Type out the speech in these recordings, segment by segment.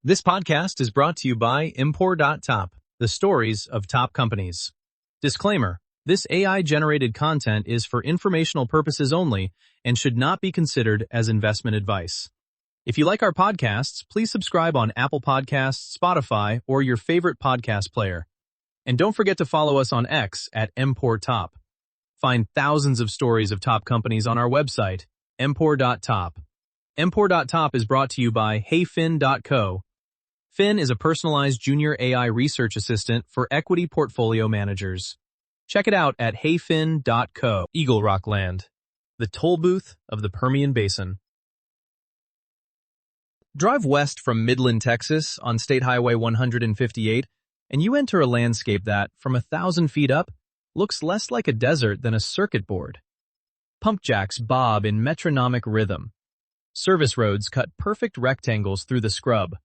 This podcast is brought to you by Import.top, the stories of top companies. Disclaimer: this AI-generated content is for informational purposes only and should not be considered as investment advice. If you like our podcasts, please subscribe on Apple Podcasts, Spotify, or your favorite podcast player. And don't forget to follow us on X at Import.top. Find thousands of stories of top companies on our website, Import.top. Import.top is brought to you by HeyFin.co. Fin is a personalized junior AI research assistant for equity portfolio managers. Check it out at heyfin.co. EagleRock Land, the toll booth of the Permian Basin. Drive west from Midland, Texas on State Highway 158, and you enter a landscape that, from 1,000 feet up, looks less like a desert than a circuit board. Pump jacks bob in metronomic rhythm. Service roads cut perfect rectangles through the scrub.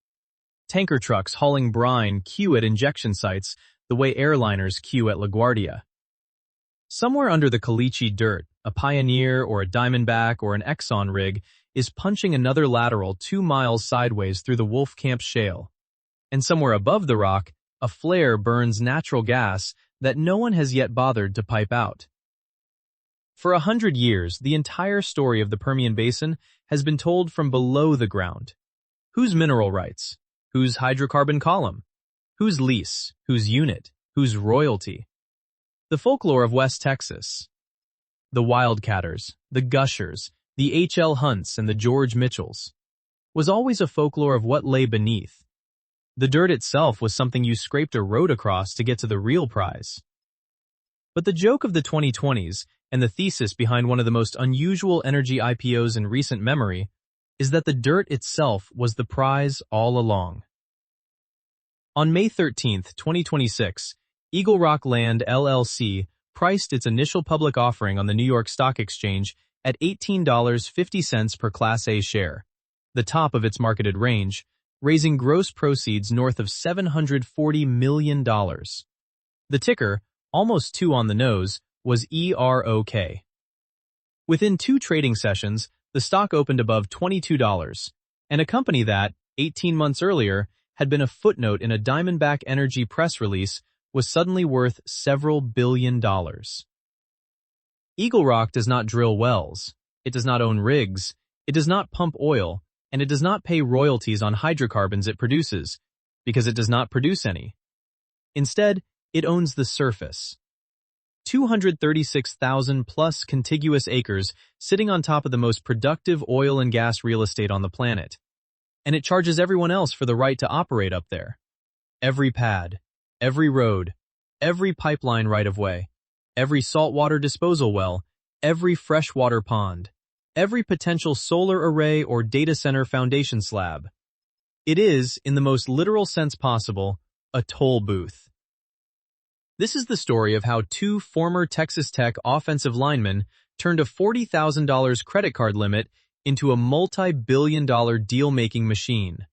Tanker trucks hauling brine queue at injection sites the way airliners queue at LaGuardia. Somewhere under the caliche dirt, a Pioneer or a Diamondback or an Exxon rig is punching another lateral 2 miles sideways through the Wolf Camp Shale. And somewhere above the rock, a flare burns natural gas that no one has yet bothered to pipe out. For 100 years, the entire story of the Permian Basin has been told from below the ground. Whose mineral rights? Whose hydrocarbon column? Whose lease? Whose unit? Whose royalty? The folklore of West Texas. The Wildcatters, the Gushers, the H.L. Hunts, and the George Mitchells was always a folklore of what lay beneath. The dirt itself was something you scraped a road across to get to the real prize. But the joke of the 2020s, and the thesis behind one of the most unusual energy IPOs in recent memory, is that the dirt itself was the prize all along. On May 13, 2026, EagleRock Land LLC priced its initial public offering on the New York Stock Exchange at $18.50 per Class A share, the top of its marketed range, raising gross proceeds north of $740 million. The ticker, almost 2 on the nose, was EROK. Within 2 trading sessions, the stock opened above $22, and a company that, 18 months earlier, had been a footnote in a Diamondback Energy press release was suddenly worth several billion dollars. EagleRock does not drill wells, it does not own rigs, it does not pump oil, and it does not pay royalties on hydrocarbons it produces, because it does not produce any. Instead, it owns the surface. 236,000 plus contiguous acres sitting on top of the most productive oil and gas real estate on the planet. And it charges everyone else for the right to operate up there. Every pad, every road, every pipeline right-of-way, every saltwater disposal well, every freshwater pond, every potential solar array or data center foundation slab. It is, in the most literal sense possible, a toll booth. This is the story of how 2 former Texas Tech offensive linemen turned a $40,000 credit card limit into a multi-billion-dollar deal-making machine,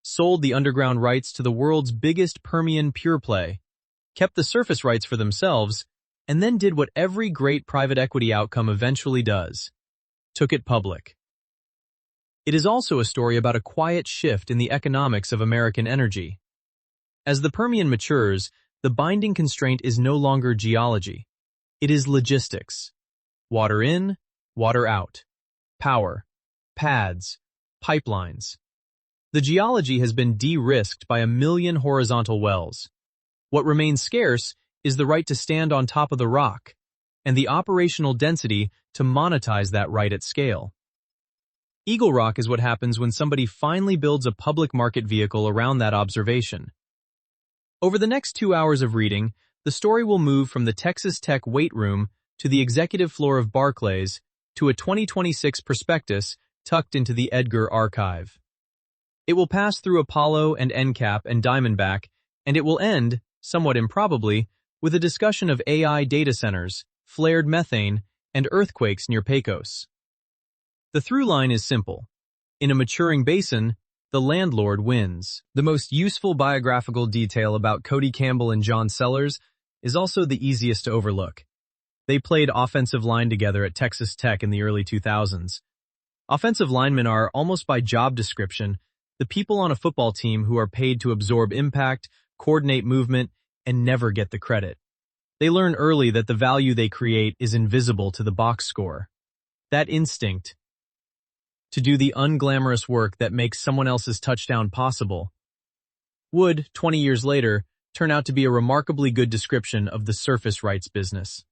sold the underground rights to the world's biggest Permian pure play, kept the surface rights for themselves, and then did what every great private equity outcome eventually does: took it public. It is also a story about a quiet shift in the economics of American energy. As the Permian matures, the binding constraint is no longer geology. It is logistics. Water in, water out. Power, pads, pipelines. The geology has been de-risked by 1 million horizontal wells. What remains scarce is the right to stand on top of the rock, and the operational density to monetize that right at scale. EagleRock is what happens when somebody finally builds a public market vehicle around that observation. Over the next 2 hours of reading, the story will move from the Texas Tech weight room to the executive floor of Barclays to a 2026 prospectus tucked into the Edgar archive. It will pass through Apollo and NCAP and Diamondback, and it will end, somewhat improbably, with a discussion of AI data centers, flared methane, and earthquakes near Pecos. The through line is simple. In a maturing basin, the landlord wins. The most useful biographical detail about Cody Campbell and John Sellers is also the easiest to overlook. They played offensive line together at Texas Tech in the early 2000s. Offensive linemen are, almost by job description, The people on a football team who are paid to absorb impact, coordinate movement, and never get the credit. They learn early that the value they create is invisible to the box score. That instinct to do the unglamorous work that makes someone else's touchdown possible would, 20 years later, turn out to be a remarkably good description of the surface rights business.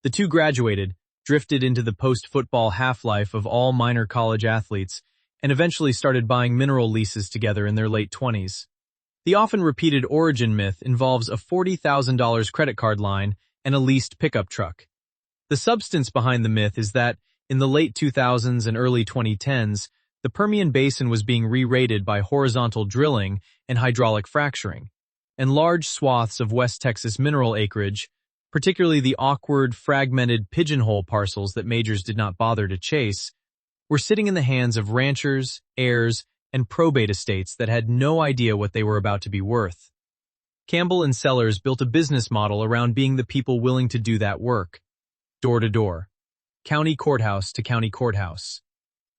The two graduated, drifted into the post-football half-life of all minor college athletes, and eventually started buying mineral leases together in their late 20s. The often repeated origin myth involves a $40,000 credit card line and a leased pickup truck. The substance behind the myth is that, in the late 2000s and early 2010s, the Permian Basin was being re-rated by horizontal drilling and hydraulic fracturing, and large swaths of West Texas mineral acreage, particularly the awkward, fragmented pigeonhole parcels that majors did not bother to chase, were sitting in the hands of ranchers, heirs, and probate estates that had no idea what they were about to be worth. Campbell and Sellers built a business model around being the people willing to do that work, door to door, county courthouse to county courthouse,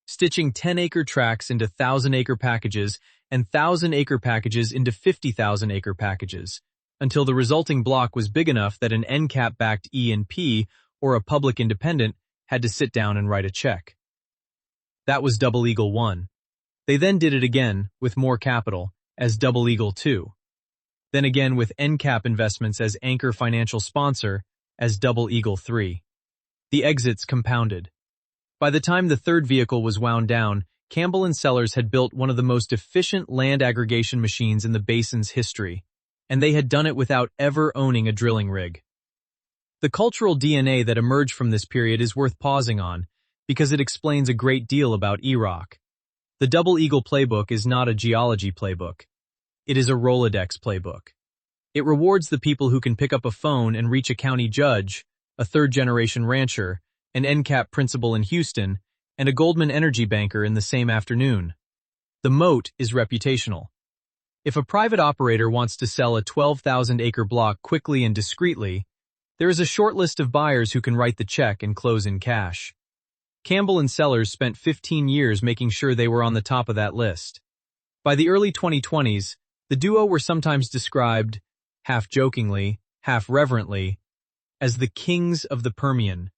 stitching 10-acre tracts into 1,000-acre packages and 1,000-acre packages into 50,000-acre packages, until the resulting block was big enough that an NCAP-backed E&P or a public independent had to sit down and write a check. That was Double Eagle 1. They then did it again, with more capital, as Double Eagle 2. Then again with NCAP Investments as anchor financial sponsor, as Double Eagle 3. The exits compounded. By the time the third vehicle was wound down, Campbell and Sellers had built one of the most efficient land aggregation machines in the basin's history, and they had done it without ever owning a drilling rig. The cultural DNA that emerged from this period is worth pausing on, because it explains a great deal about EROK. The Double Eagle playbook is not a geology playbook. It is a Rolodex playbook. It rewards the people who can pick up a phone and reach a county judge, a third-generation rancher, an NCAP principal in Houston, and a Goldman Energy banker in the same afternoon. The moat is reputational. If a private operator wants to sell a 12,000-acre block quickly and discreetly, there is a short list of buyers who can write the check and close in cash. Campbell and Sellers spent 15 years making sure they were on the top of that list. By the early 2020s, the duo were sometimes described, half-jokingly, half-reverently, as the Kings of the Permian,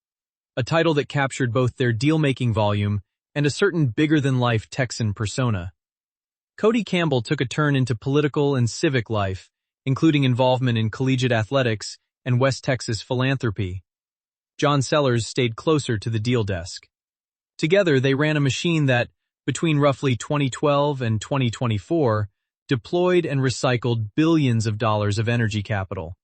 a title that captured both their deal-making volume and a certain bigger-than-life Texan persona. Cody Campbell took a turn into political and civic life, including involvement in collegiate athletics and West Texas philanthropy. John Sellers stayed closer to the deal desk. Together, they ran a machine that, between roughly 2012 and 2024, deployed and recycled billions of dollars of energy capital.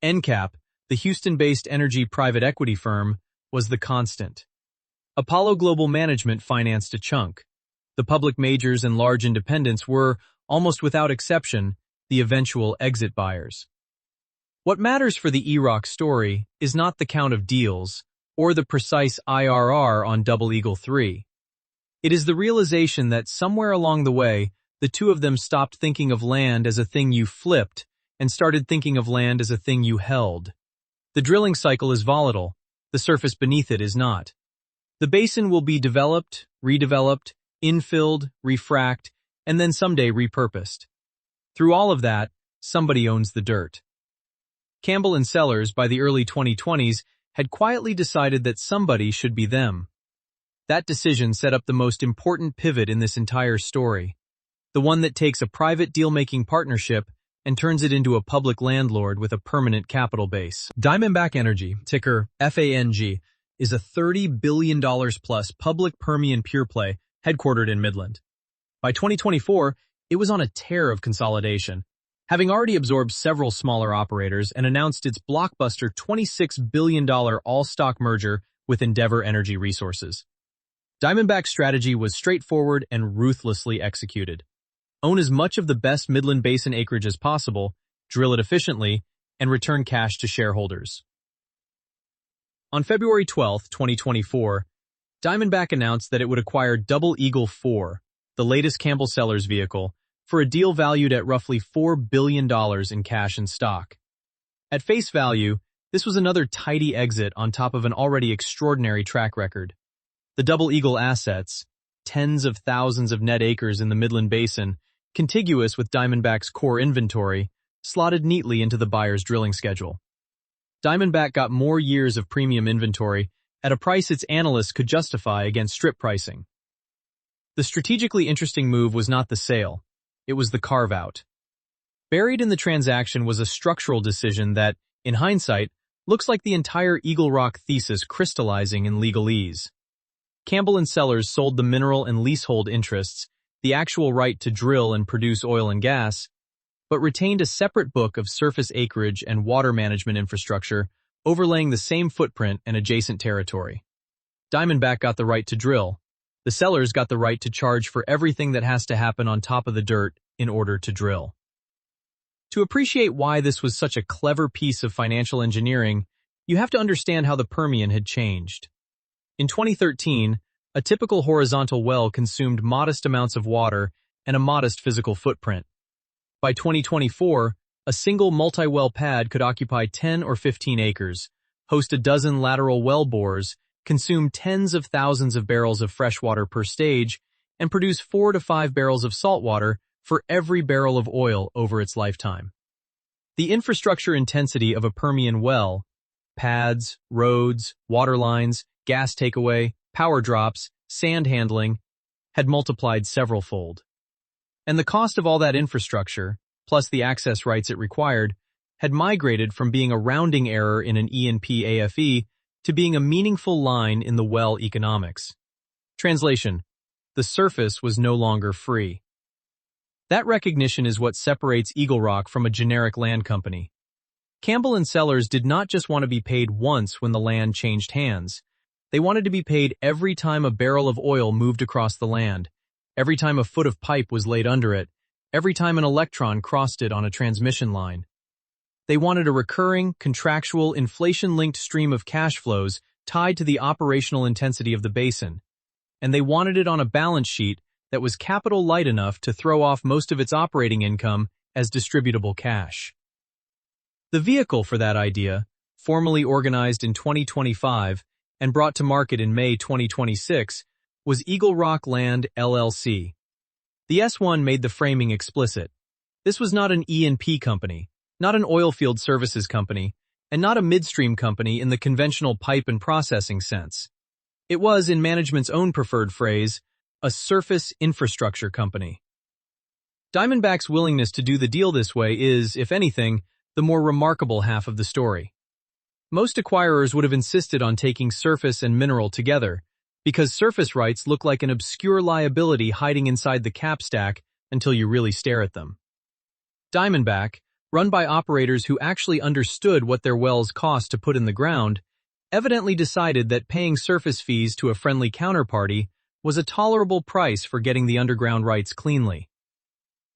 NCAP, the Houston-based energy private equity firm, was the constant. Apollo Global Management financed a chunk. The public majors and large independents were, almost without exception, the eventual exit buyers. What matters for the EROK story is not the count of deals or the precise IRR on Double Eagle 3. It is the realization that somewhere along the way, the two of them stopped thinking of land as a thing you flipped and started thinking of land as a thing you held. The drilling cycle is volatile. The surface beneath it is not. The basin will be developed, redeveloped, infilled, refracked, and then someday repurposed. Through all of that, somebody owns the dirt. Campbell and Sellers, by the early 2020s, had quietly decided that somebody should be them. That decision set up the most important pivot in this entire story, the one that takes a private deal-making partnership and turns it into a public landlord with a permanent capital base. Diamondback Energy, ticker FANG, is a $30 billion plus public Permian pure play headquartered in Midland. By 2024, it was on a tear of consolidation, having already absorbed several smaller operators and announced its blockbuster $26 billion all-stock merger with Endeavor Energy Resources. Diamondback's strategy was straightforward and ruthlessly executed. Own as much of the best Midland Basin acreage as possible, drill it efficiently, and return cash to shareholders. On February 12, 2024, Diamondback announced that it would acquire Double Eagle 4, the latest Campbell Sellers vehicle, for a deal valued at roughly $4 billion in cash and stock. At face value, this was another tidy exit on top of an already extraordinary track record. The Double Eagle assets, tens of thousands of net acres in the Midland Basin, contiguous with Diamondback's core inventory, slotted neatly into the buyer's drilling schedule. Diamondback got more years of premium inventory at a price its analysts could justify against strip pricing. The strategically interesting move was not the sale, it was the carve-out. Buried in the transaction was a structural decision that, in hindsight, looks like the entire EagleRock thesis crystallizing in legalese. Campbell and Sellers sold the mineral and leasehold interests, the actual right to drill and produce oil and gas, but retained a separate book of surface acreage and water management infrastructure overlaying the same footprint and adjacent territory. Diamondback got the right to drill. The sellers got the right to charge for everything that has to happen on top of the dirt in order to drill. To appreciate why this was such a clever piece of financial engineering, you have to understand how the Permian had changed. In 2013, a typical horizontal well consumed modest amounts of water and a modest physical footprint. By 2024, a single multi-well pad could occupy 10 or 15 acres, host a dozen lateral well bores, consume tens of thousands of barrels of fresh water per stage, and produce 4 to 5 barrels of salt water for every barrel of oil over its lifetime. The infrastructure intensity of a Permian well, pads, roads, water lines, gas takeaway, power drops, sand handling, had multiplied several-fold. And the cost of all that infrastructure, plus the access rights it required, had migrated from being a rounding error in an E&P AFE to being a meaningful line in the well economics. Translation: the surface was no longer free. That recognition is what separates EagleRock from a generic land company. Campbell and Sellers did not just want to be paid once when the land changed hands. They wanted to be paid every time a barrel of oil moved across the land, every time a foot of pipe was laid under it, every time an electron crossed it on a transmission line. They wanted a recurring, contractual, inflation-linked stream of cash flows tied to the operational intensity of the basin. And they wanted it on a balance sheet that was capital light enough to throw off most of its operating income as distributable cash. The vehicle for that idea, formally organized in 2025 and brought to market in May 2026, was EagleRock Land LLC. The S1 made the framing explicit. This was not an E&P company, not an oilfield services company, and not a midstream company in the conventional pipe and processing sense. It was, in management's own preferred phrase, a surface infrastructure company. Diamondback's willingness to do the deal this way is, if anything, the more remarkable half of the story. Most acquirers would have insisted on taking surface and mineral together, because surface rights look like an obscure liability hiding inside the cap stack until you really stare at them. Diamondback, run by operators who actually understood what their wells cost to put in the ground, evidently decided that paying surface fees to a friendly counterparty was a tolerable price for getting the underground rights cleanly.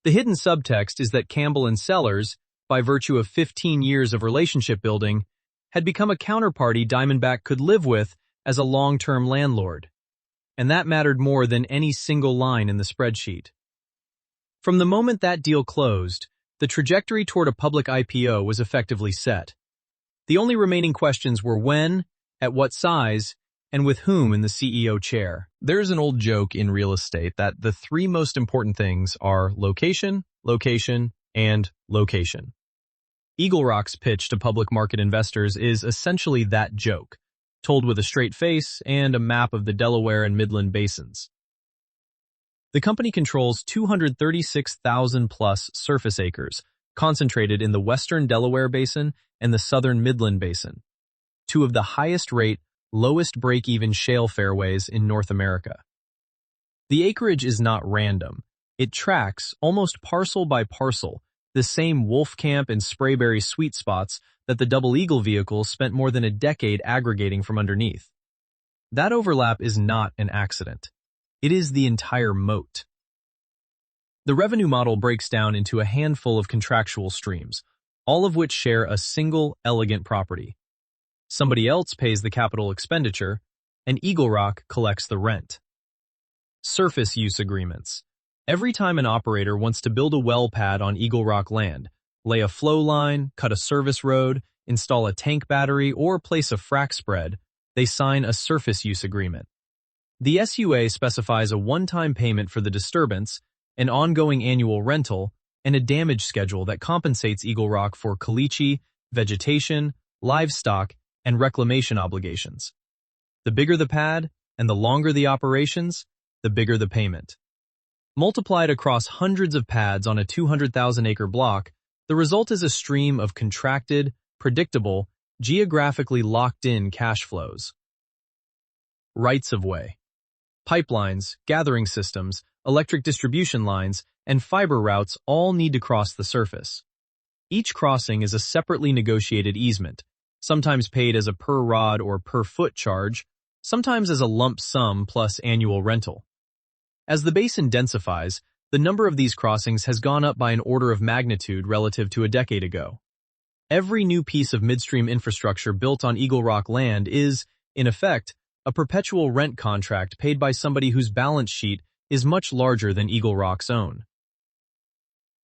The hidden subtext is that Campbell and Sellers, by virtue of 15 years of relationship building, had become a counterparty Diamondback could live with as a long-term landlord. And that mattered more than any single line in the spreadsheet. From the moment that deal closed, the trajectory toward a public IPO was effectively set. The only remaining questions were when, at what size, and with whom in the CEO chair. There's an old joke in real estate that the three most important things are location, location, and location. EagleRock's pitch to public market investors is essentially that joke, told with a straight face and a map of the Delaware and Midland basins. The company controls 236,000-plus surface acres, concentrated in the western Delaware Basin and the southern Midland Basin, two of the highest-rate, lowest break-even shale fairways in North America. The acreage is not random. It tracks, almost parcel by parcel, the same Wolfcamp and Sprayberry sweet spots that the Double Eagle vehicle spent more than a decade aggregating from underneath. That overlap is not an accident. It is the entire moat. The revenue model breaks down into a handful of contractual streams, all of which share a single, elegant property. Somebody else pays the capital expenditure, and EagleRock collects the rent. Surface use agreements. Every time an operator wants to build a well pad on EagleRock land, lay a flow line, cut a service road, install a tank battery, or place a frac spread, they sign a surface use agreement. The SUA specifies a one-time payment for the disturbance, an ongoing annual rental, and a damage schedule that compensates EagleRock for caliche, vegetation, livestock, and reclamation obligations. The bigger the pad, and the longer the operations, the bigger the payment. Multiplied across hundreds of pads on a 200,000-acre block, the result is a stream of contracted, predictable, geographically locked-in cash flows. Rights-of-way. Pipelines, gathering systems, electric distribution lines, and fiber routes all need to cross the surface. Each crossing is a separately negotiated easement, sometimes paid as a per-rod or per-foot charge, sometimes as a lump sum plus annual rental. As the basin densifies, the number of these crossings has gone up by an order of magnitude relative to a decade ago. Every new piece of midstream infrastructure built on EagleRock land is, in effect, a perpetual rent contract paid by somebody whose balance sheet is much larger than EagleRock's own.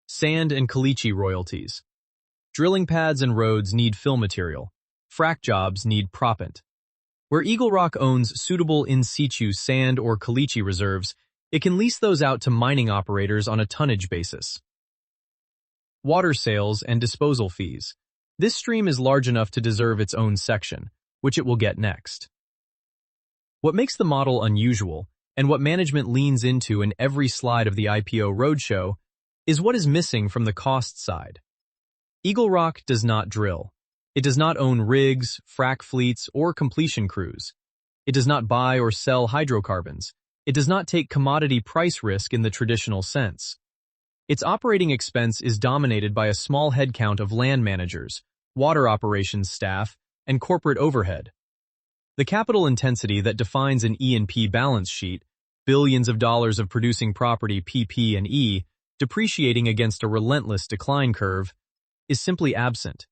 Sand and caliche royalties. Drilling pads and roads need fill material. Frac jobs need proppant. Where EagleRock owns suitable in situ sand or caliche reserves, it can lease those out to mining operators on a tonnage basis. Water sales and disposal fees. This stream is large enough to deserve its own section, which it will get next. What makes the model unusual, and what management leans into in every slide of the IPO roadshow, is what is missing from the cost side. EagleRock does not drill. It does not own rigs, frac fleets, or completion crews. It does not buy or sell hydrocarbons. It does not take commodity price risk in the traditional sense. Its operating expense is dominated by a small headcount of land managers, water operations staff, and corporate overhead. The capital intensity that defines an E&P balance sheet, billions of dollars of producing property PP&E, depreciating against a relentless decline curve, is simply absent.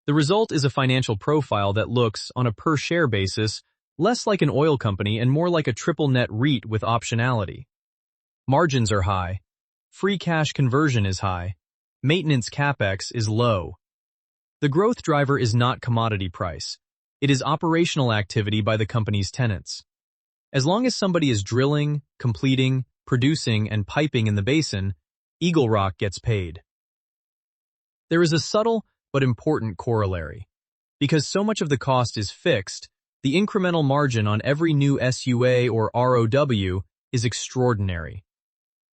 The result is a financial profile that looks, on a per-share basis, less like an oil company and more like a triple-net REIT with optionality. Margins are high. Free cash conversion is high. Maintenance capex is low. The growth driver is not commodity price. It is operational activity by the company's tenants. As long as somebody is drilling, completing, producing, and piping in the basin, EagleRock gets paid. There is a subtle but important corollary. Because so much of the cost is fixed, the incremental margin on every new SUA or ROW is extraordinary.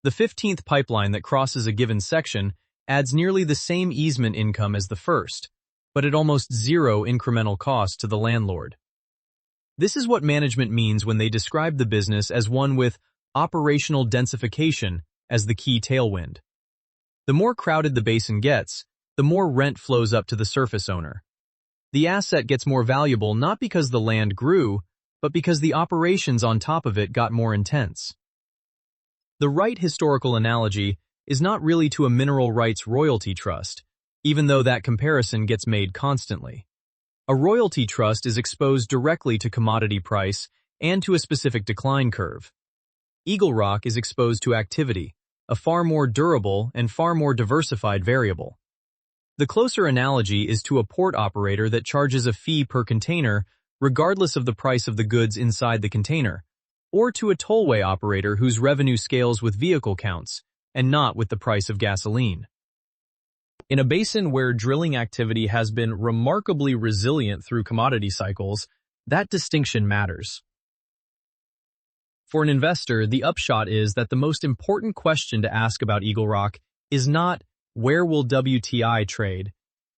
The 15th pipeline that crosses a given section adds nearly the same easement income as the first, but at almost zero incremental cost to the landlord. This is what management means when they describe the business as one with operational densification as the key tailwind. The more crowded the basin gets, the more rent flows up to the surface owner. The asset gets more valuable not because the land grew, but because the operations on top of it got more intense. The right historical analogy is not really to a mineral rights royalty trust, even though that comparison gets made constantly. A royalty trust is exposed directly to commodity price and to a specific decline curve. EagleRock is exposed to activity, a far more durable and far more diversified variable. The closer analogy is to a port operator that charges a fee per container regardless of the price of the goods inside the container, or to a tollway operator whose revenue scales with vehicle counts and not with the price of gasoline. In a basin where drilling activity has been remarkably resilient through commodity cycles, that distinction matters. For an investor, the upshot is that the most important question to ask about EagleRock is not where will WTI trade?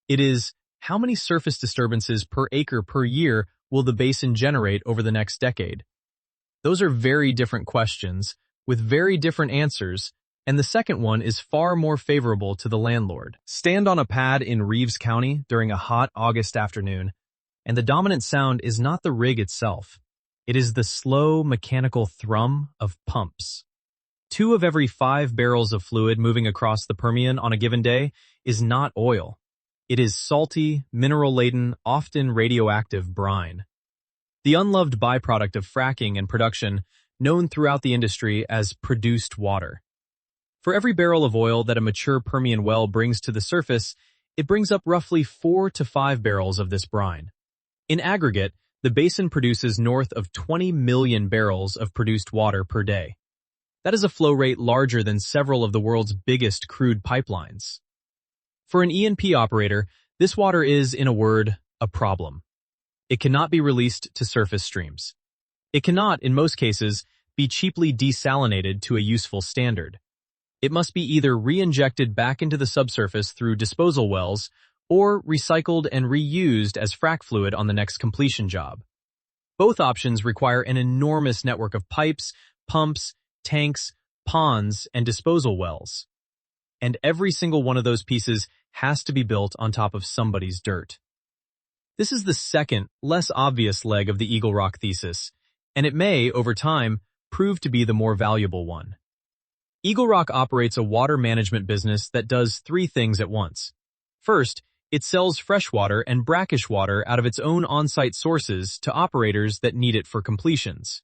It is, how many surface disturbances per acre per year will the basin generate over the next decade? Those are very different questions, with very different answers, and the second one is far more favorable to the landlord. Stand on a pad in Reeves County during a hot August afternoon, and the dominant sound is not the rig itself. It is the slow mechanical thrum of pumps. 2 of every 5 barrels of fluid moving across the Permian on a given day is not oil. It is salty, mineral-laden, often radioactive brine. The unloved byproduct of fracking and production, known throughout the industry as produced water. For every barrel of oil that a mature Permian well brings to the surface, it brings up roughly 4 to 5 barrels of this brine. In aggregate, the basin produces north of 20 million barrels of produced water per day. That is a flow rate larger than several of the world's biggest crude pipelines. For an E&P operator, this water is, in a word, a problem. It cannot be released to surface streams. It cannot, in most cases, be cheaply desalinated to a useful standard. It must be either re-injected back into the subsurface through disposal wells or recycled and reused as frac fluid on the next completion job. Both options require an enormous network of pipes, pumps, tanks, ponds, and disposal wells. And every single one of those pieces has to be built on top of somebody's dirt. This is the second, less obvious leg of the EagleRock thesis, and it may, over time, prove to be the more valuable one. EagleRock operates a water management business that does three things at once. First, it sells freshwater and brackish water out of its own on-site sources to operators that need it for completions.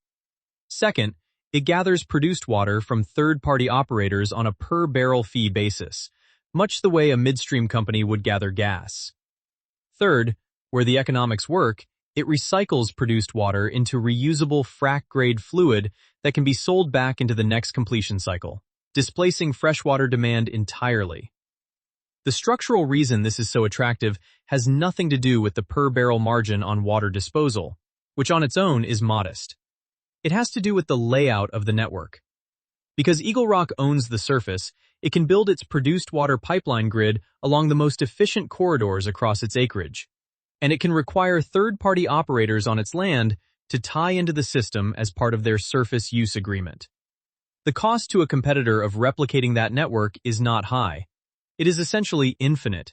Second, it gathers produced water from third-party operators on a per-barrel fee basis, much the way a midstream company would gather gas. Third, where the economics work, it recycles produced water into reusable frac-grade fluid that can be sold back into the next completion cycle, displacing freshwater demand entirely. The structural reason this is so attractive has nothing to do with the per-barrel margin on water disposal, which on its own is modest. It has to do with the layout of the network. Because EagleRock owns the surface, it can build its produced water pipeline grid along the most efficient corridors across its acreage, and it can require third-party operators on its land to tie into the system as part of their surface use agreement. The cost to a competitor of replicating that network is not high. It is essentially infinite,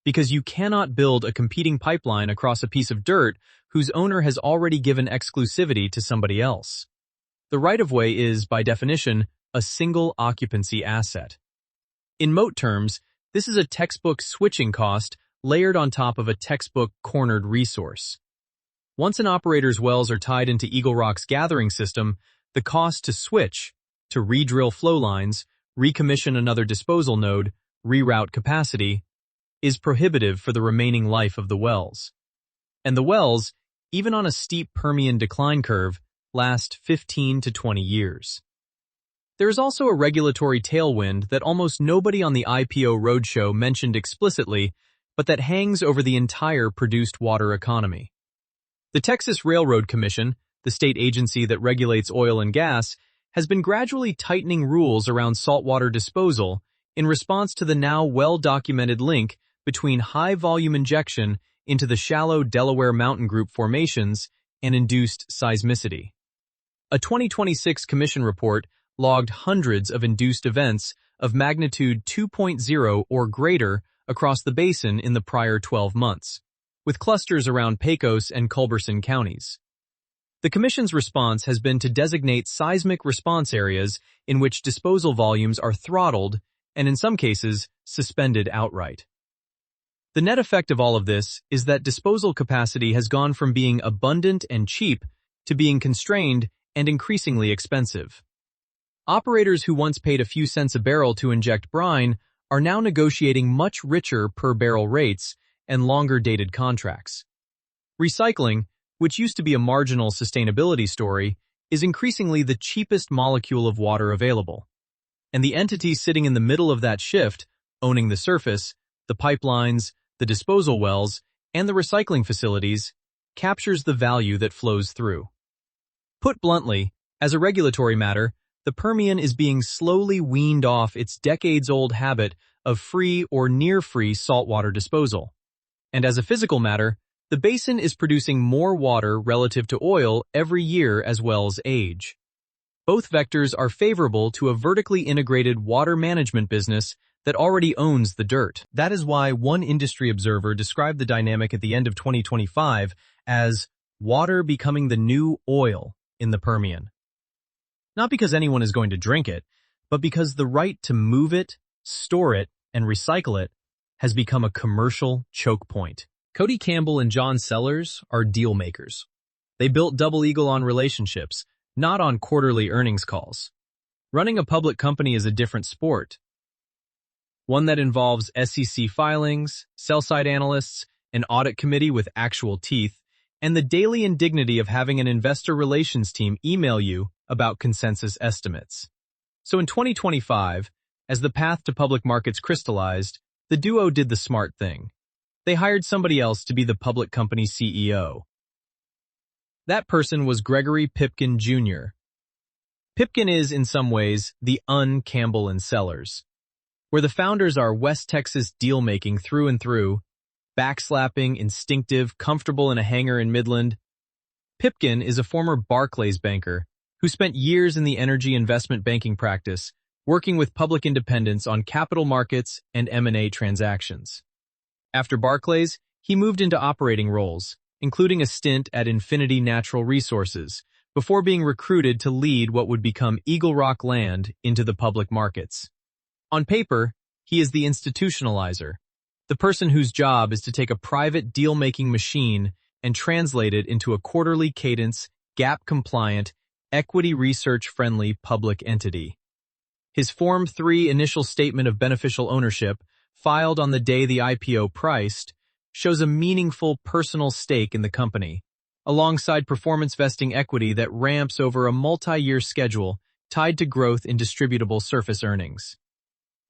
because you cannot build a competing pipeline across a piece of dirt whose owner has already given exclusivity to somebody else. The right-of-way is, by definition, a single occupancy asset. In moat terms, this is a textbook switching cost layered on top of a textbook cornered resource. Once an operator's wells are tied into EagleRock's gathering system, the cost to switch, to re-drill flow lines, recommission another disposal node, reroute capacity, is prohibitive for the remaining life of the wells. And the wells, even on a steep Permian decline curve, last 15 to 20 years. There is also a regulatory tailwind that almost nobody on the IPO roadshow mentioned explicitly, but that hangs over the entire produced water economy. The Texas Railroad Commission, the state agency that regulates oil and gas, has been gradually tightening rules around saltwater disposal in response to the now well-documented link between high-volume injection into the shallow Delaware Mountain Group formations and induced seismicity. A 2026 Commission report logged hundreds of induced events of magnitude 2.0 or greater across the basin in the prior 12 months, with clusters around Pecos and Culberson counties. The Commission's response has been to designate seismic response areas in which disposal volumes are throttled and, in some cases, suspended outright. The net effect of all of this is that disposal capacity has gone from being abundant and cheap to being constrained and increasingly expensive. Operators who once paid a few cents a barrel to inject brine are now negotiating much richer per-barrel rates and longer-dated contracts. Recycling, which used to be a marginal sustainability story, is increasingly the cheapest molecule of water available. And the entity sitting in the middle of that shift, owning the surface, the pipelines, the disposal wells, and the recycling facilities, captures the value that flows through. Put bluntly, as a regulatory matter, the Permian is being slowly weaned off its decades-old habit of free or near-free saltwater disposal. And as a physical matter, the basin is producing more water relative to oil every year as wells age. Both vectors are favorable to a vertically integrated water management business that already owns the dirt. That is why one industry observer described the dynamic at the end of 2025 as water becoming the new oil in the Permian. Not because anyone is going to drink it, but because the right to move it, store it, and recycle it has become a commercial choke point. Cody Campbell and John Sellers are deal makers. They built Double Eagle on relationships, not on quarterly earnings calls. Running a public company is a different sport. One that involves SEC filings, sell-side analysts, an audit committee with actual teeth, and the daily indignity of having an investor relations team email you about consensus estimates. So in 2025, as the path to public markets crystallized, the duo did the smart thing. They hired somebody else to be the public company CEO. That person was Gregory Pipkin Jr. Pipkin is, in some ways, the Campbell and Sellers, where the founders are West Texas deal-making through and through, backslapping, instinctive, comfortable in a hangar in Midland. Pipkin is a former Barclays banker who spent years in the energy investment banking practice, working with public independents on capital markets and M&A transactions. After Barclays, he moved into operating roles, including a stint at Infinity Natural Resources, before being recruited to lead what would become EagleRock Land into the public markets. On paper, he is the institutionalizer, the person whose job is to take a private deal-making machine and translate it into a quarterly cadence, GAAP-compliant, equity research-friendly public entity. His Form 3 initial statement of beneficial ownership, filed on the day the IPO priced, shows a meaningful personal stake in the company, alongside performance vesting equity that ramps over a multi-year schedule tied to growth in distributable surface earnings.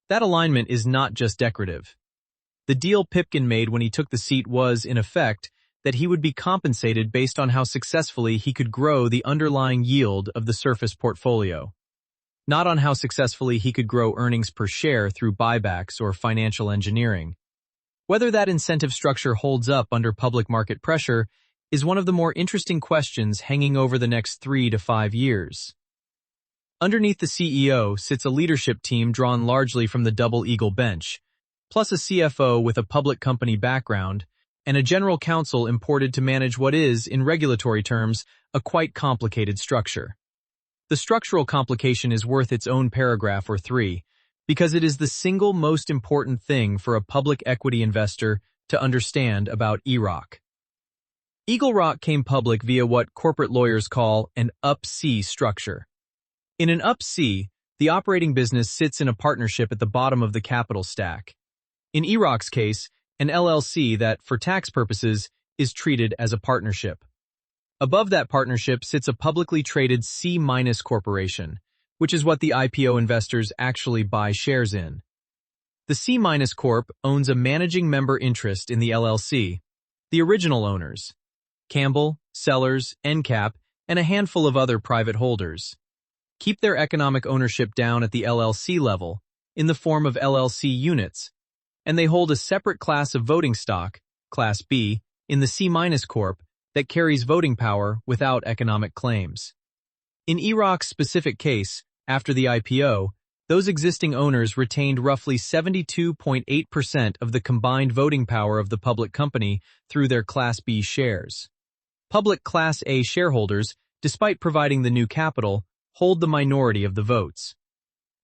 That alignment is not just decorative. The deal Pipkin made when he took the seat was, in effect, that he would be compensated based on how successfully he could grow the underlying yield of the surface portfolio, not on how successfully he could grow earnings per share through buybacks or financial engineering. Whether that incentive structure holds up under public market pressure is one of the more interesting questions hanging over the next 3 to 5 years. Underneath the CEO sits a leadership team drawn largely from the Double Eagle bench, plus a CFO with a public company background, and a general counsel imported to manage what is, in regulatory terms, a quite complicated structure. The structural complication is worth its own paragraph or 3, because it is the single most important thing for a public equity investor to understand about EROK. EagleRock came public via what corporate lawyers call an Up-C structure. In an Up-C, the operating business sits in a partnership at the bottom of the capital stack. In EROK's case, an LLC that, for tax purposes, is treated as a partnership. Above that partnership sits a publicly traded C- corporation, which is what the IPO investors actually buy shares in. The C- Corp owns a managing member interest in the LLC. The original owners, Campbell, Sellers, NCAP, and a handful of other private holders, keep their economic ownership down at the LLC level in the form of LLC units, and they hold a separate class of voting stock, Class B, in the C- Corp that carries voting power without economic claims. In EROK's specific case, after the IPO, those existing owners retained roughly 72.8% of the combined voting power of the public company through their Class B shares. Public Class A shareholders, despite providing the new capital, hold the minority of the votes.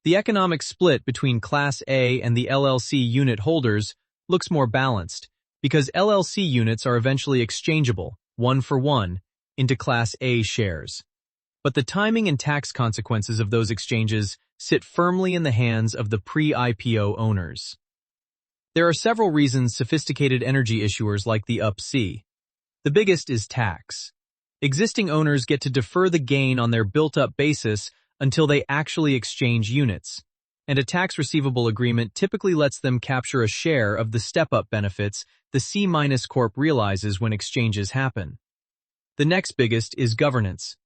The economic split between Class A and the LLC unit holders looks more balanced, because LLC units are eventually exchangeable, 1-for-1, into Class A shares. But the timing and tax consequences of those exchanges sit firmly in the hands of the pre-IPO owners. There are several reasons sophisticated energy issuers like the Up-C. The biggest is tax. Existing owners get to defer the gain on their built-up basis until they actually exchange units, and a tax receivable agreement typically lets them capture a share of the step-up benefits the C- Corp realizes when exchanges happen. The next biggest is governance.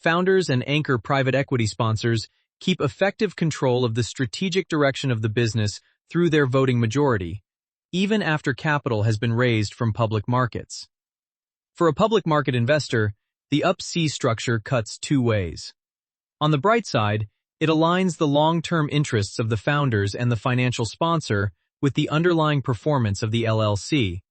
Founders and anchor private equity sponsors keep effective control of the strategic direction of the business through their voting majority, even after capital has been raised from public markets. For a public market investor, the Up-C structure cuts 2 ways. On the bright side, it aligns the long-term interests of the founders and the financial sponsor with the underlying performance of the LLC,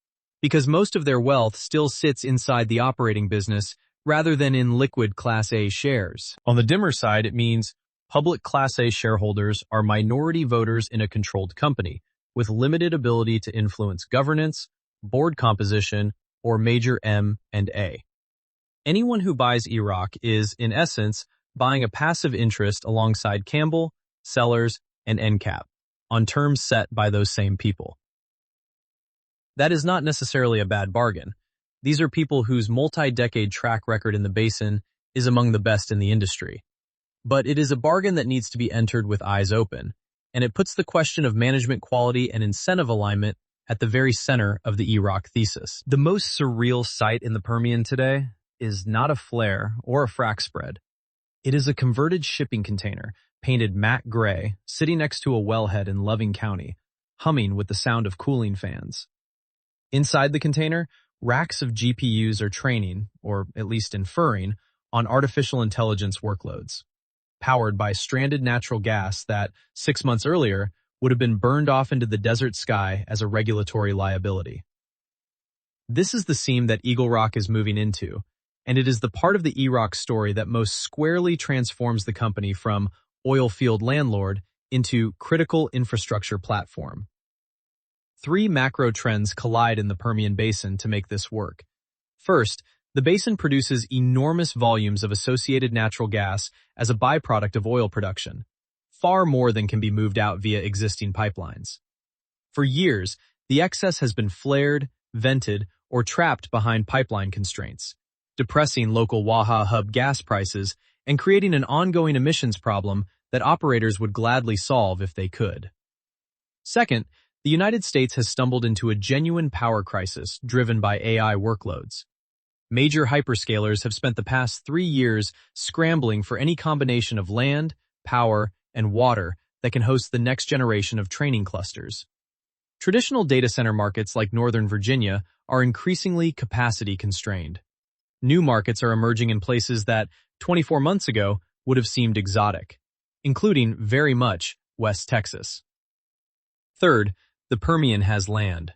because most of their wealth still sits inside the operating business rather than in liquid Class A shares. On the dimmer side, it means public Class A shareholders are minority voters in a controlled company with limited ability to influence governance, board composition, or major M&A. Anyone who buys EROK is, in essence, buying a passive interest alongside Campbell, Sellers, and NCAP, on terms set by those same people. That is not necessarily a bad bargain. These are people whose multi-decade track record in the basin is among the best in the industry. But it is a bargain that needs to be entered with eyes open, and it puts the question of management quality and incentive alignment at the very center of the EROK thesis. The most surreal sight in the Permian today is not a flare or a frac spread. It is a converted shipping container, painted matte gray, sitting next to a wellhead in Loving County, humming with the sound of cooling fans. Inside the container, racks of GPUs are training, or at least inferring, on artificial intelligence workloads, powered by stranded natural gas that, 6 months earlier, would have been burned off into the desert sky as a regulatory liability. This is the seam that EagleRock is moving into, and it is the part of the EROK story that most squarely transforms the company from oil field landlord into critical infrastructure platform. 3 macro trends collide in the Permian Basin to make this work. First, the basin produces enormous volumes of associated natural gas as a byproduct of oil production, far more than can be moved out via existing pipelines. For years, the excess has been flared, vented, or trapped behind pipeline constraints, depressing local Waha hub gas prices and creating an ongoing emissions problem that operators would gladly solve if they could. Second, the United States has stumbled into a genuine power crisis driven by AI workloads. Major hyperscalers have spent the past 3 years scrambling for any combination of land, power, and water that can host the next generation of training clusters. Traditional data center markets like Northern Virginia are increasingly capacity constrained. New markets are emerging in places that 24 months ago would have seemed exotic, including very much West Texas. Third, the Permian has land.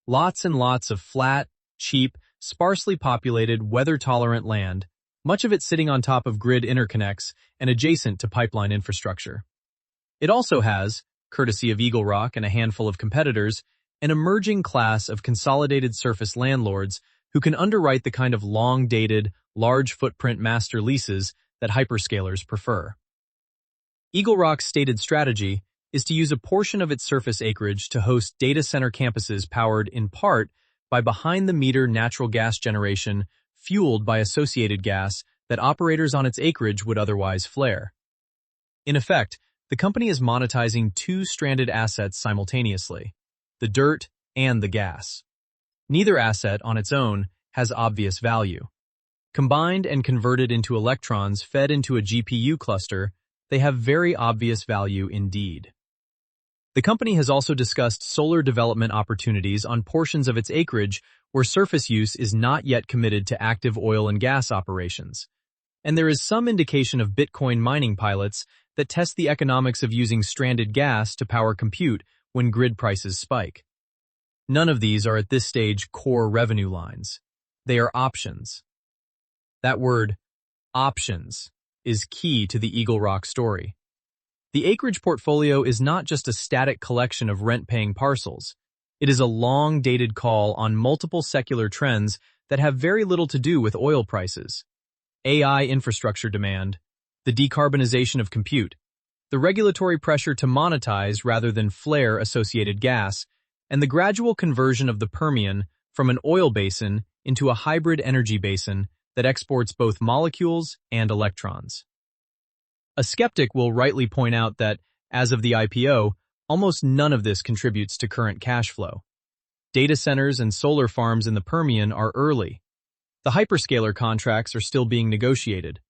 Lots and lots of flat, cheap, sparsely populated, weather-tolerant land, much of it sitting on top of grid interconnects and adjacent to pipeline infrastructure. It also has, courtesy of EagleRock and a handful of competitors, an emerging class of consolidated surface landlords who can underwrite the kind of long-dated, large-footprint master leases that hyperscalers prefer. EagleRock's stated strategy is to use a portion of its surface acreage to host data center campuses powered in part by behind-the-meter natural gas generation fueled by associated gas that operators on its acreage would otherwise flare. In effect, the company is monetizing 2 stranded assets simultaneously, the dirt and the gas. Neither asset on its own has obvious value. Combined and converted into electrons fed into a GPU cluster, they have very obvious value indeed. The company has also discussed solar development opportunities on portions of its acreage where surface use is not yet committed to active oil and gas operations. And there is some indication of Bitcoin mining pilots that test the economics of using stranded gas to power compute when grid prices spike. None of these are at this stage core revenue lines. They are options. That word, options, is key to the EagleRock story. The acreage portfolio is not just a static collection of rent-paying parcels. It is a long-dated call on multiple secular trends that have very little to do with oil prices. AI infrastructure demand, the decarbonization of compute, the regulatory pressure to monetize rather than flare associated gas, and the gradual conversion of the Permian from an oil basin into a hybrid energy basin that exports both molecules and electrons. A skeptic will rightly point out that, as of the IPO, almost none of this contributes to current cash flow. Data centers and solar farms in the Permian are early. The hyperscaler contracts are still being negotiated.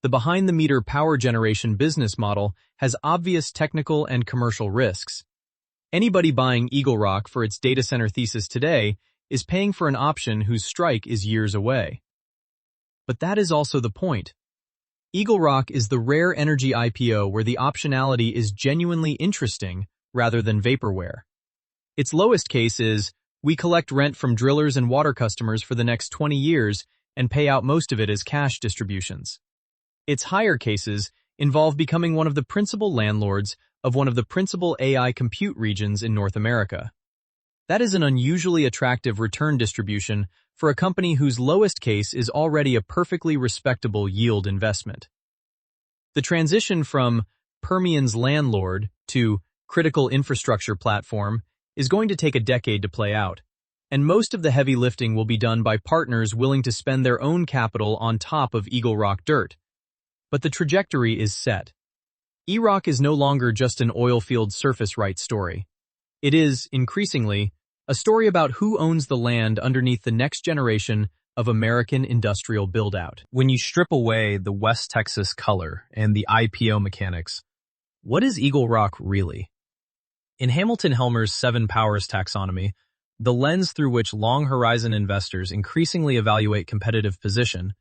The behind-the-meter power generation business model has obvious technical and commercial risks. Anybody buying EagleRock for its data center thesis today is paying for an option whose strike is years away. But that is also the point. EagleRock is the rare energy IPO where the optionality is genuinely interesting rather than vaporware. Its lowest case is, we collect rent from drillers and water customers for the next 20 years and pay out most of it as cash distributions. Its higher cases involve becoming one of the principal landlords of one of the principal AI compute regions in North America. That is an unusually attractive return distribution for a company whose lowest case is already a perfectly respectable yield investment. The transition from Permian's landlord to critical infrastructure platform is going to take a decade to play out, and most of the heavy lifting will be done by partners willing to spend their own capital on top of EagleRock dirt. But the trajectory is set. EROK is no longer just an oilfield surface rights story. It is, increasingly, a story about who owns the land underneath the next generation of American industrial build-out. When you strip away the West Texas color and the IPO mechanics, what is EagleRock really? In Hamilton Helmer's Seven Powers taxonomy, the lens through which long-horizon investors increasingly evaluate competitive position,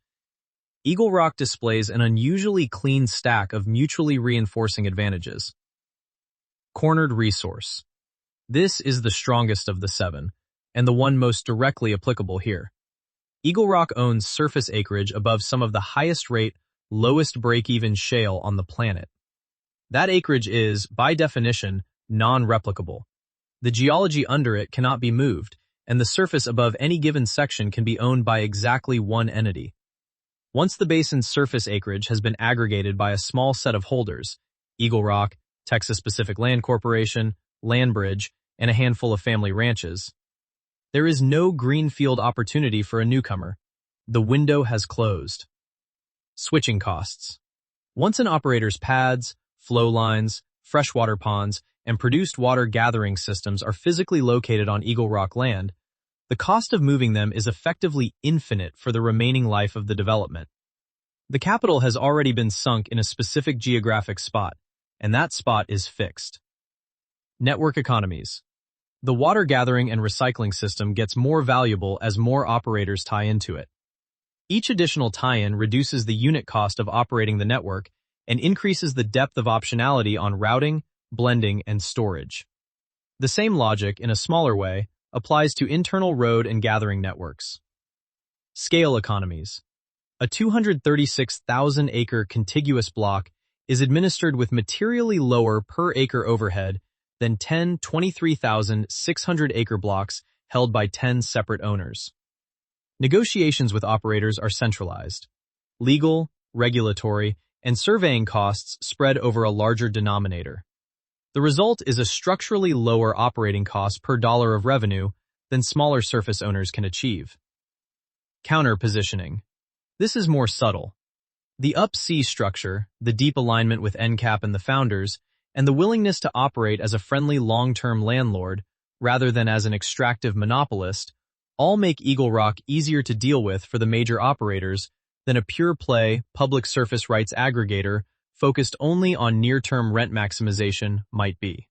EagleRock displays an unusually clean stack of mutually reinforcing advantages. Cornered resource. This is the strongest of the seven, and the one most directly applicable here. EagleRock owns surface acreage above some of the highest-rate, lowest break-even shale on the planet. That acreage is, by definition, non-replicable. The geology under it cannot be moved, and the surface above any given section can be owned by exactly one entity. Once the basin's surface acreage has been aggregated by a small set of holders, EagleRock, Texas Pacific Land Corporation, Landbridge, and a handful of family ranches, there is no greenfield opportunity for a newcomer. The window has closed. Switching costs. Once an operator's pads, flow lines, freshwater ponds, and produced water gathering systems are physically located on EagleRock land, the cost of moving them is effectively infinite for the remaining life of the development. The capital has already been sunk in a specific geographic spot, and that spot is fixed. Network economies. The water gathering and recycling system gets more valuable as more operators tie into it. Each additional tie-in reduces the unit cost of operating the network and increases the depth of optionality on routing, blending, and storage. The same logic, in a smaller way, applies to internal road and gathering networks. Scale economies. A 236,000-acre contiguous block is administered with materially lower per-acre overhead than 10 23,600-acre blocks held by 10 separate owners. Negotiations with operators are centralized. Legal, regulatory, and surveying costs spread over a larger denominator. The result is a structurally lower operating cost per dollar of revenue than smaller surface owners can achieve. Counter-positioning. This is more subtle. The up-C structure, the deep alignment with NCAP and the founders, and the willingness to operate as a friendly long-term landlord rather than as an extractive monopolist all make EagleRock easier to deal with for the major operators than a pure-play, public surface rights aggregator focused only on near-term rent maximization might be.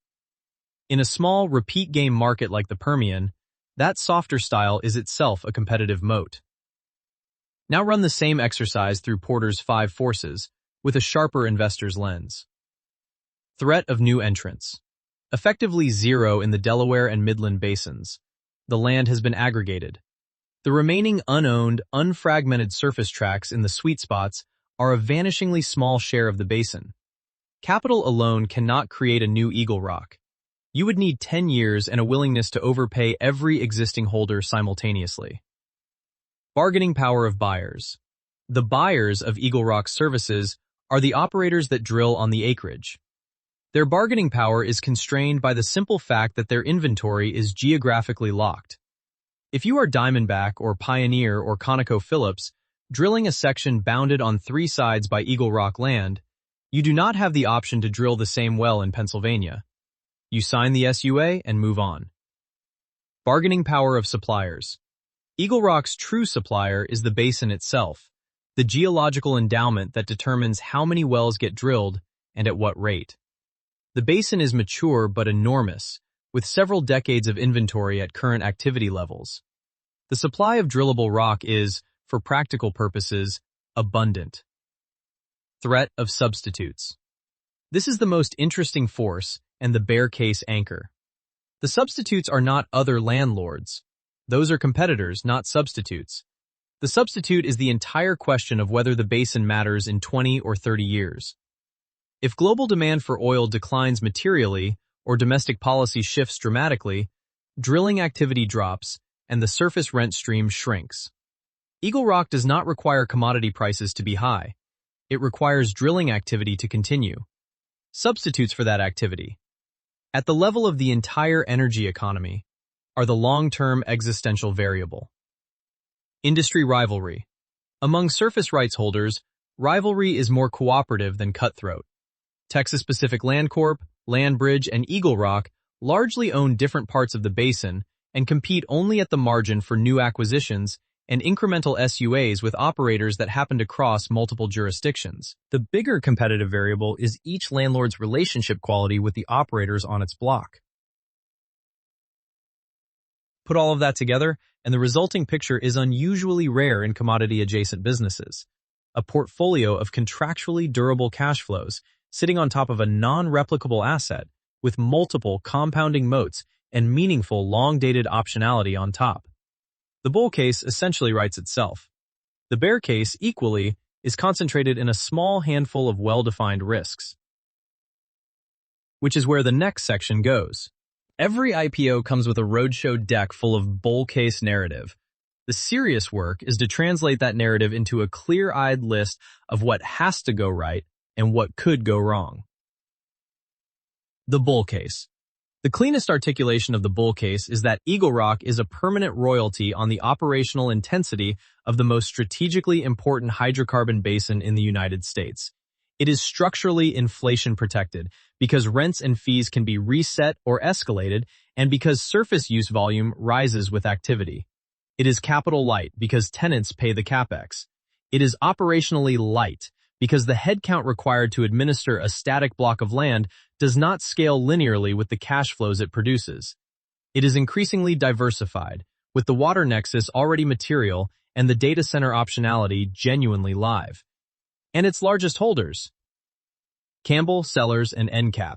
In a small, repeat-game market like the Permian, that softer style is itself a competitive moat. Now run the same exercise through Porter's 5 forces with a sharper investor's lens. Threat of new entrants. Effectively zero in the Delaware and Midland basins. The land has been aggregated. The remaining unowned, unfragmented surface tracts in the sweet spots are a vanishingly small share of the basin. Capital alone cannot create a new EagleRock. You would need 10 years and a willingness to overpay every existing holder simultaneously. Bargaining power of buyers. The buyers of EagleRock services are the operators that drill on the acreage. Their bargaining power is constrained by the simple fact that their inventory is geographically locked. If you are Diamondback or Pioneer or ConocoPhillips, drilling a section bounded on 3 sides by EagleRock land, you do not have the option to drill the same well in Pennsylvania. You sign the SUA and move on. Bargaining power of suppliers. EagleRock's true supplier is the basin itself, the geological endowment that determines how many wells get drilled and at what rate. The basin is mature but enormous, with several decades of inventory at current activity levels. The supply of drillable rock is, for practical purposes, abundant. Threat of substitutes. This is the most interesting force and the bear case anchor. The substitutes are not other landlords. Those are competitors, not substitutes. The substitute is the entire question of whether the basin matters in 20 or 30 years. If global demand for oil declines materially or domestic policy shifts dramatically, drilling activity drops and the surface rent stream shrinks. EagleRock does not require commodity prices to be high. It requires drilling activity to continue. Substitutes for that activity. At the level of the entire energy economy, are the long-term existential variable. Industry rivalry. Among surface rights holders, rivalry is more cooperative than cutthroat. Texas Pacific Land Corp., Landbridge, and EagleRock largely own different parts of the basin and compete only at the margin for new acquisitions and incremental SUAs with operators that happen to cross multiple jurisdictions. The bigger competitive variable is each landlord's relationship quality with the operators on its block. Put all of that together, and the resulting picture is unusually rare in commodity-adjacent businesses. A portfolio of contractually durable cash flows sitting on top of a non-replicable asset with multiple compounding moats and meaningful long-dated optionality on top. The bull case essentially writes itself. The bear case, equally, is concentrated in a small handful of well-defined risks. Which is where the next section goes. Every IPO comes with a roadshow deck full of bull case narrative. The serious work is to translate that narrative into a clear-eyed list of what has to go right and what could go wrong. The bull case. The cleanest articulation of the bull case is that EagleRock is a permanent royalty on the operational intensity of the most strategically important hydrocarbon basin in the United States. It is structurally inflation protected because rents and fees can be reset or escalated and because surface use volume rises with activity. It is capital light because tenants pay the capex. It is operationally light because the headcount required to administer a static block of land does not scale linearly with the cash flows it produces. It is increasingly diversified, with the water nexus already material and the data center optionality genuinely live. And its largest holders, Campbell, Sellers, and EnCap,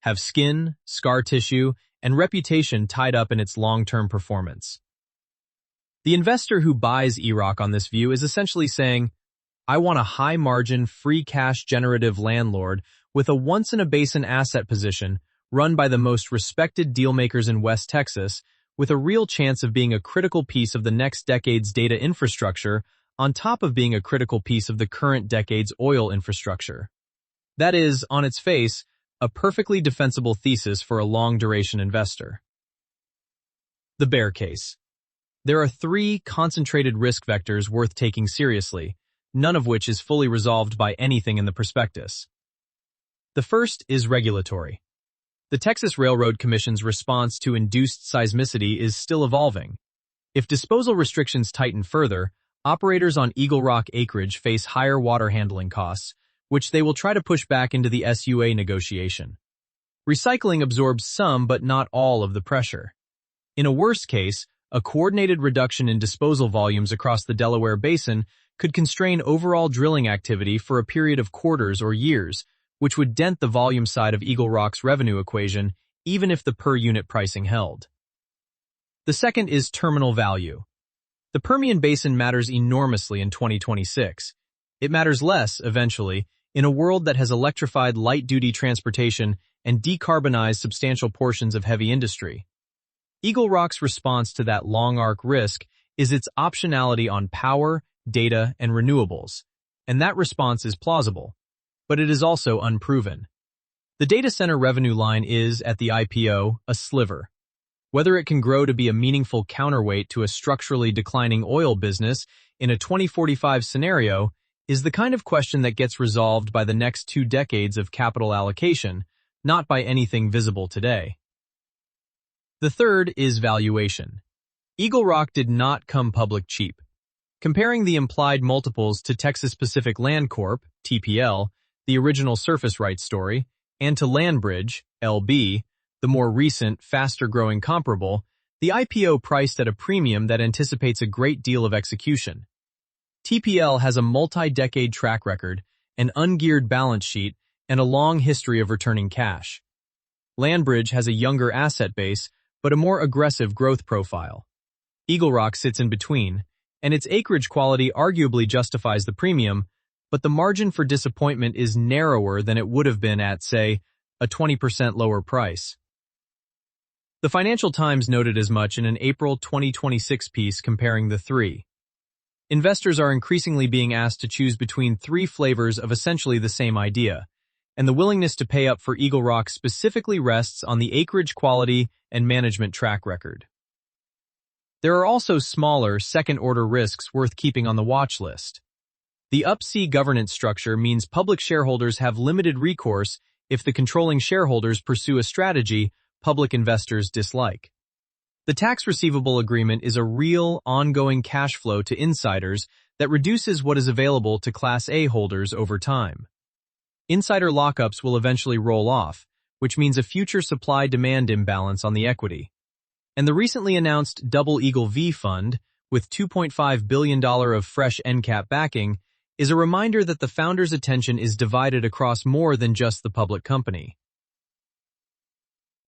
have skin, scar tissue, and reputation tied up in its long-term performance. The investor who buys EROK on this view is essentially saying, I want a high-margin, free cash-generative landlord with a once-in-a-basin asset position run by the most respected dealmakers in West Texas with a real chance of being a critical piece of the next decade's data infrastructure on top of being a critical piece of the current decade's oil infrastructure. That is, on its face, a perfectly defensible thesis for a long-duration investor. The bear case. There are three concentrated risk vectors worth taking seriously, none of which is fully resolved by anything in the prospectus. The first is regulatory. The Texas Railroad Commission's response to induced seismicity is still evolving. If disposal restrictions tighten further, operators on EagleRock acreage face higher water handling costs, which they will try to push back into the SUA negotiation. Recycling absorbs some but not all of the pressure. In a worst case, a coordinated reduction in disposal volumes across the Delaware Basin could constrain overall drilling activity for a period of quarters or years, which would dent the volume side of EagleRock's revenue equation, even if the per-unit pricing held. The second is terminal value. The Permian Basin matters enormously in 2026. It matters less, eventually, in a world that has electrified light-duty transportation and decarbonized substantial portions of heavy industry. EagleRock's response to that long-arc risk is its optionality on power, data, and renewables, and that response is plausible, but it is also unproven. The data center revenue line is, at the IPO, a sliver. Whether it can grow to be a meaningful counterweight to a structurally declining oil business in a 2045 scenario is the kind of question that gets resolved by the next 2 decades of capital allocation, not by anything visible today. The third is valuation. EagleRock did not come public cheap. Comparing the implied multiples to Texas Pacific Land Corp., TPL, the original surface rights story, and to Landbridge, LB, the more recent, faster-growing comparable, the IPO priced at a premium that anticipates a great deal of execution. TPL has a multi-decade track record, an ungeared balance sheet, and a long history of returning cash. Landbridge has a younger asset base, but a more aggressive growth profile. EagleRock sits in between, and its acreage quality arguably justifies the premium, but the margin for disappointment is narrower than it would have been at, say, a 20% lower price. The Financial Times noted as much in an April 2026 piece comparing the three. Investors are increasingly being asked to choose between 3 flavors of essentially the same idea, and the willingness to pay up for EagleRock specifically rests on the acreage quality and management track record. There are also smaller, second-order risks worth keeping on the watch list. The Up-C governance structure means public shareholders have limited recourse if the controlling shareholders pursue a strategy public investors dislike. The tax receivable agreement is a real, ongoing cash flow to insiders that reduces what is available to Class A holders over time. Insider lockups will eventually roll off, which means a future supply-demand imbalance on the equity. And the recently announced Double Eagle V Fund, with $2.5 billion of fresh NCAP backing, is a reminder that the founder's attention is divided across more than just the public company.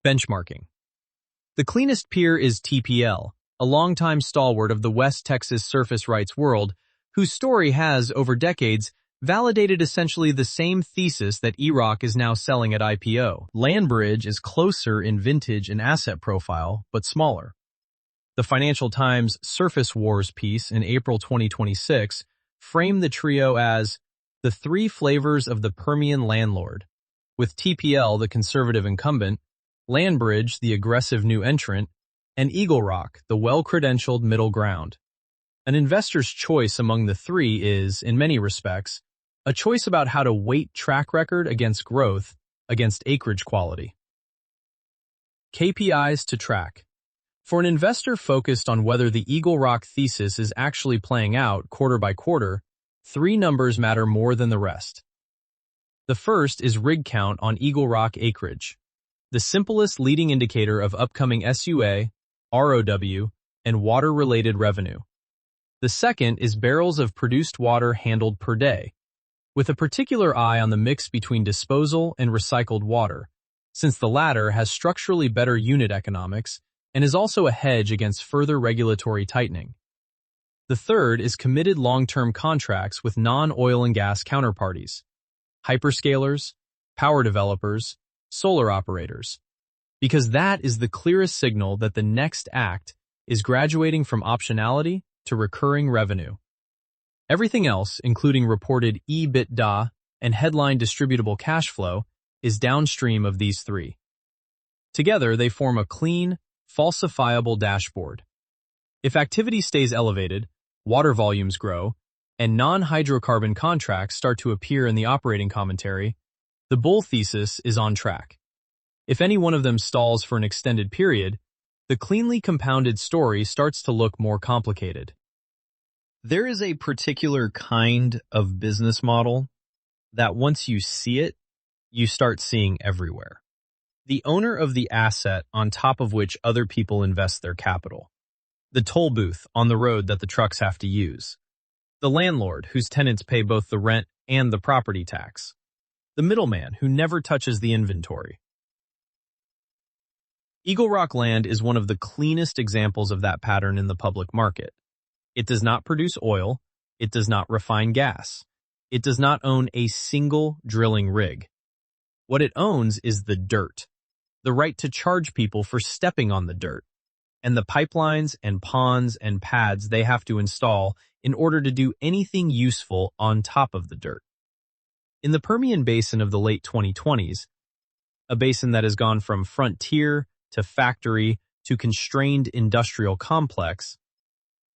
Benchmarking. The cleanest peer is TPL, a longtime stalwart of the West Texas surface rights world, whose story has, over decades, validated essentially the same thesis that EROK is now selling at IPO. Landbridge is closer in vintage and asset profile, but smaller. The Financial Times Surface Wars piece in April 2026 framed the trio as the three flavors of the Permian landlord, with TPL the conservative incumbent, Landbridge the aggressive new entrant, and EagleRock the well-credentialed middle ground. An investor's choice among the three is, in many respects, a choice about how to weight track record against growth, against acreage quality. KPIs to track. For an investor focused on whether the EagleRock thesis is actually playing out quarter by quarter, three numbers matter more than the rest. The first is rig count on EagleRock acreage, the simplest leading indicator of upcoming SUA, ROW, and water-related revenue. The second is barrels of produced water handled per day, with a particular eye on the mix between disposal and recycled water, since the latter has structurally better unit economics and is also a hedge against further regulatory tightening. The third is committed long-term contracts with non-oil and gas counterparties, hyperscalers, power developers, solar operators, because that is the clearest signal that the next act is graduating from optionality to recurring revenue. Everything else, including reported EBITDA and headline distributable cash flow, is downstream of these three. Together, they form a clean, falsifiable dashboard. If activity stays elevated, water volumes grow, and non-hydrocarbon contracts start to appear in the operating commentary, the bull thesis is on track. If any one of them stalls for an extended period, the cleanly compounded story starts to look more complicated. There is a particular kind of business model that once you see it, you start seeing everywhere. The owner of the asset on top of which other people invest their capital. The toll booth on the road that the trucks have to use. The landlord whose tenants pay both the rent and the property tax. The middleman who never touches the inventory. EagleRock land is one of the cleanest examples of that pattern in the public market. It does not produce oil. It does not refine gas. It does not own a single drilling rig. What it owns is the dirt, the right to charge people for stepping on the dirt, and the pipelines and ponds and pads they have to install in order to do anything useful on top of the dirt. In the Permian Basin of the late 2020s, a basin that has gone from frontier to factory to constrained industrial complex,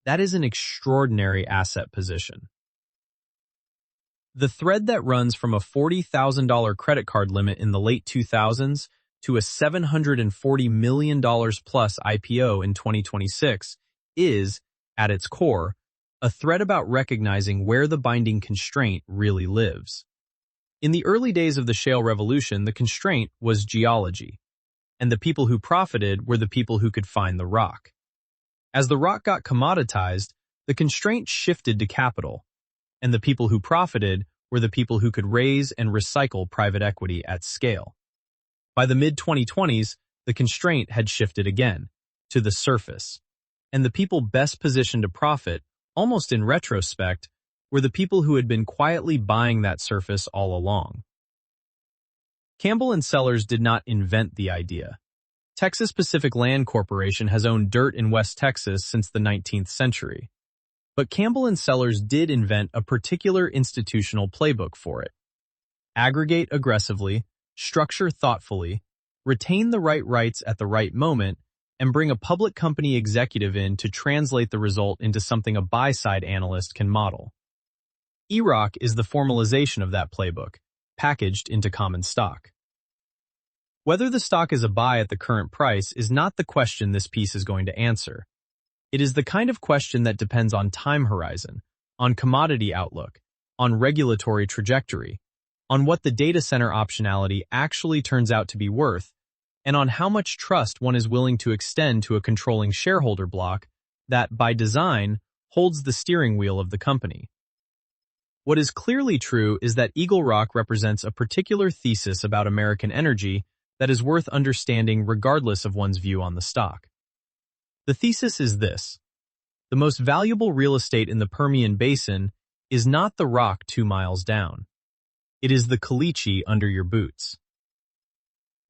that is an extraordinary asset position. The thread that runs from a $40,000 credit card limit in the late 2000s to a $740 million plus IPO in 2026 is, at its core, a thread about recognizing where the binding constraint really lives. In the early days of the shale revolution, the constraint was geology, and the people who profited were the people who could find the rock. As the rock got commoditized, the constraint shifted to capital, and the people who profited were the people who could raise and recycle private equity at scale. By the mid-2020s, the constraint had shifted again, to the surface, and the people best positioned to profit, almost in retrospect, were the people who had been quietly buying that surface all along. Campbell and Sellers did not invent the idea. Texas Pacific Land Corporation has owned dirt in West Texas since the 19th century. But Campbell and Sellers did invent a particular institutional playbook for it. Aggregate aggressively, structure thoughtfully, retain the right rights at the right moment, and bring a public company executive in to translate the result into something a buy-side analyst can model. EROK is the formalization of that playbook, packaged into common stock. Whether the stock is a buy at the current price is not the question this piece is going to answer. It is the kind of question that depends on time horizon, on commodity outlook, on regulatory trajectory, on what the data center optionality actually turns out to be worth, and on how much trust one is willing to extend to a controlling shareholder block that, by design, holds the steering wheel of the company. What is clearly true is that EagleRock represents a particular thesis about American energy that is worth understanding regardless of one's view on the stock. The thesis is this: the most valuable real estate in the Permian Basin is not the rock 2 miles down. It is the caliche under your boots.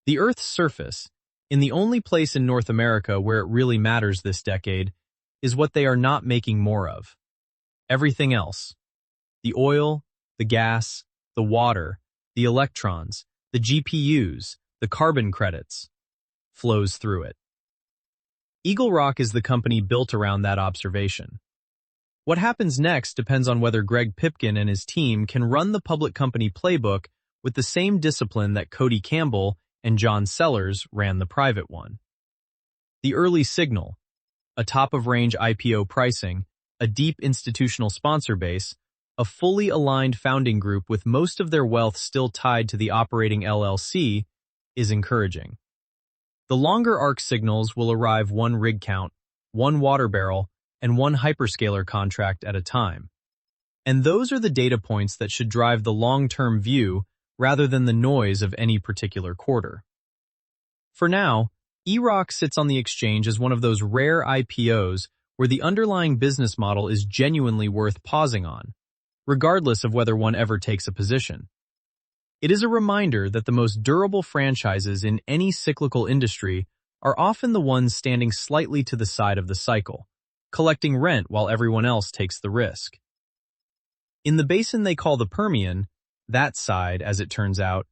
The Earth's surface, in the only place in North America where it really matters this decade, is what they are not making more of. Everything else, the oil, the gas, the water, the electrons, the GPUs, the carbon credits, flows through it. EagleRock is the company built around that observation. What happens next depends on whether Greg Pipkin and his team can run the public company playbook with the same discipline that Cody Campbell and John Sellers ran the private one. The early signal, a top-of-range IPO pricing, a deep institutional sponsor base, a fully aligned founding group with most of their wealth still tied to the operating LLC, is encouraging. The longer arc signals will arrive one rig count, one water barrel, and one hyperscaler contract at a time. And those are the data points that should drive the long-term view rather than the noise of any particular quarter. For now, EROK sits on the exchange as one of those rare IPOs where the underlying business model is genuinely worth pausing on, regardless of whether one ever takes a position. It is a reminder that the most durable franchises in any cyclical industry are often the ones standing slightly to the side of the cycle, collecting rent while everyone else takes the risk. In the basin they call the Permian, that side, as it turns out,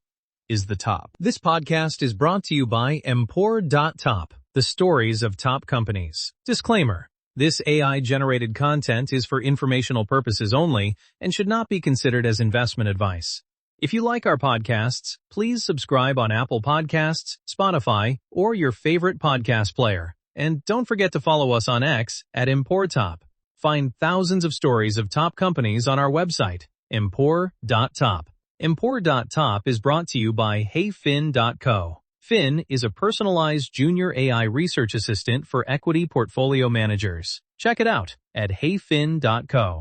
is the top. This podcast is brought to you by Empor.top, the stories of top companies. Disclaimer: this AI-generated content is for informational purposes only and should not be considered as investment advice. If you like our podcasts, please subscribe on Apple Podcasts, Spotify, or your favorite podcast player. And don't forget to follow us on X at Empor.top. Find thousands of stories of top companies on our website, Empor.top. Empor.top is brought to you by HeyFin.co. Fin is a personalized junior AI research assistant for equity portfolio managers. Check it out at HeyFin.co.